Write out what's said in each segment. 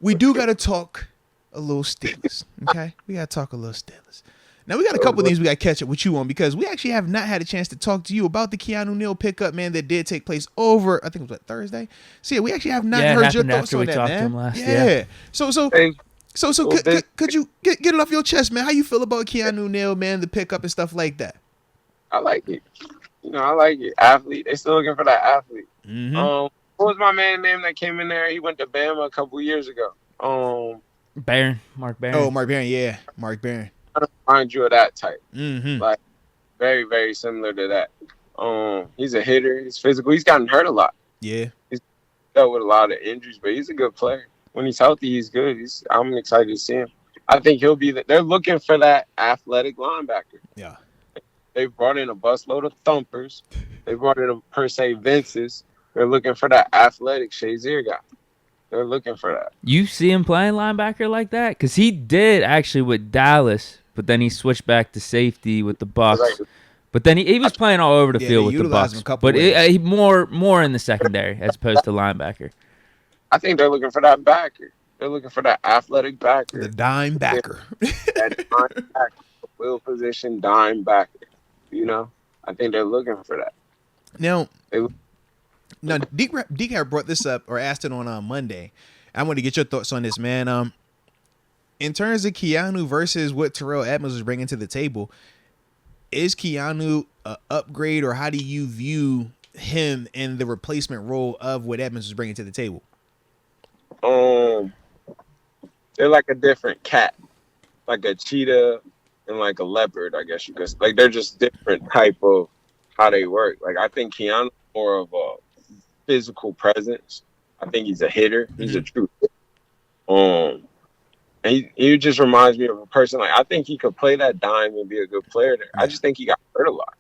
we do got to talk a little Steelers, okay? We got to talk a little Steelers. Now, we got a couple of things we got to catch up with you on because we actually have not had a chance to talk to you about the Keanu Neal pickup, man, that did take place over, I think it was Thursday? So, yeah, we actually have not heard your thoughts on that, man. To him last, yeah. Hey, So could you get it off your chest, man? How you feel about Keanu Neal, man, the pickup and stuff like that? I like it. I like it. Athlete. They still looking for that athlete. Mm-hmm. What was my man name that came in there? He went to Bama a couple years ago. Mark Barron. Oh, Mark Barron, yeah. Mark Barron. I remind you of that type. Mm-hmm. Like, very, very similar to that. He's a hitter. He's physical. He's gotten hurt a lot. Yeah. He's dealt with a lot of injuries, but he's a good player. When he's healthy, he's good. I'm excited to see him. I think he'll be. They're looking for that athletic linebacker. Yeah. They brought in a busload of thumpers. They brought in a per se Vinces. They're looking for that athletic Shazier guy. They're looking for that. You see him playing linebacker like that? Because he did actually with Dallas, but then he switched back to safety with the Bucks. Right. But then he was playing all over the field with the Bucks. But he more in the secondary as opposed to linebacker. I think they're looking for that backer. They're looking for that athletic backer. The dime backer. That dime backer. Will position dime backer. I think they're looking for that. Now, Deke had brought this up or asked it on Monday. I want to get your thoughts on this, man. In terms of Keanu versus what Terrell Edmonds was bringing to the table, is Keanu an upgrade, or how do you view him in the replacement role of what Edmonds was bringing to the table? They're like a different cat, like a cheetah and like a leopard, I guess you could. Like they're just different type of how they work. Like I think Keanu's more of a physical presence. I think he's a hitter. He's a true hitter. And he just reminds me of a person. Like I think he could play that dime and be a good player there. I just think he got hurt a lot.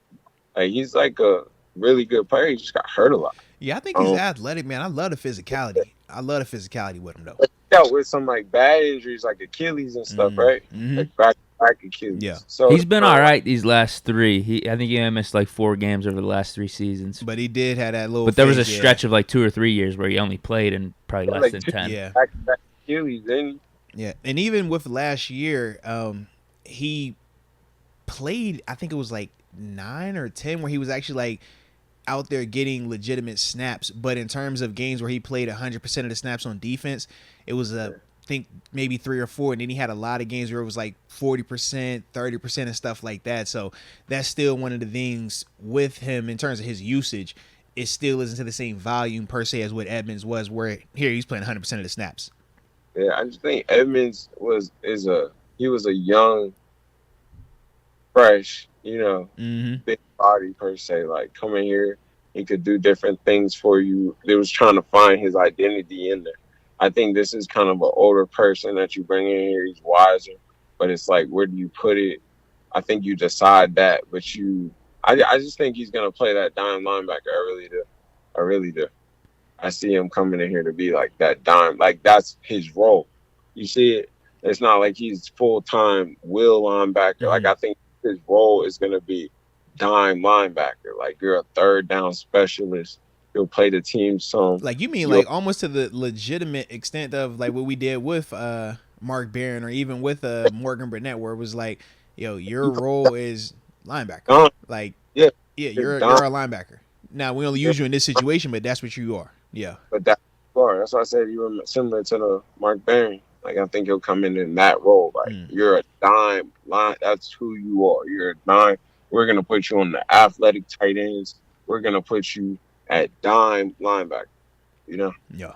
Like he's like a really good player. He just got hurt a lot. Yeah, I think he's athletic, man. I love the physicality. with him though. He dealt with some like bad injuries, like Achilles and stuff, right? Like back Achilles. Yeah. So he's been all right these last three. I think he only missed like 4 games over the last 3 seasons. But he did have that little. But there was a stretch of like 2 or 3 years where he only played in probably less than 10. Yeah. Back Achilles, then. Yeah, and even with last year, he played. I think it was like 9 or 10 where he was actually like out there getting legitimate snaps. But in terms of games where he played 100% of the snaps on defense, it was I think maybe 3 or 4, and then he had a lot of games where it was like 40%, 30%, and stuff like that. So that's still one of the things with him in terms of his usage. It still isn't to the same volume per se as what Edmonds was, where here he's playing 100% of the snaps. Yeah, I just think Edmonds was a young, fresh, big body per se. Like coming here, he could do different things for you. They was trying to find his identity in there. I think this is kind of an older person that you bring in here. He's wiser, but it's like, where do you put it? I think you decide that, but I just think he's gonna play that dime linebacker. I really do. I see him coming in here to be like that dime. Like that's his role. You see it? It's not like he's full-time will linebacker. Like I think his role is going to be dime linebacker. Like you're a third down specialist. You'll play the team some. Like you mean like almost to the legitimate extent of like what we did with Mark Barron or even with Morgan Burnett, where it was like, yo, your role is linebacker. Like you're a linebacker. Now we only use you in this situation, but that's what you are. Yeah. But that's why I said you were similar to the Mark Barron. Like I think he'll come in that role. Like you're a dime line. That's who you are. You're a dime. We're gonna put you on the athletic tight ends. We're gonna put you at dime linebacker. Yeah.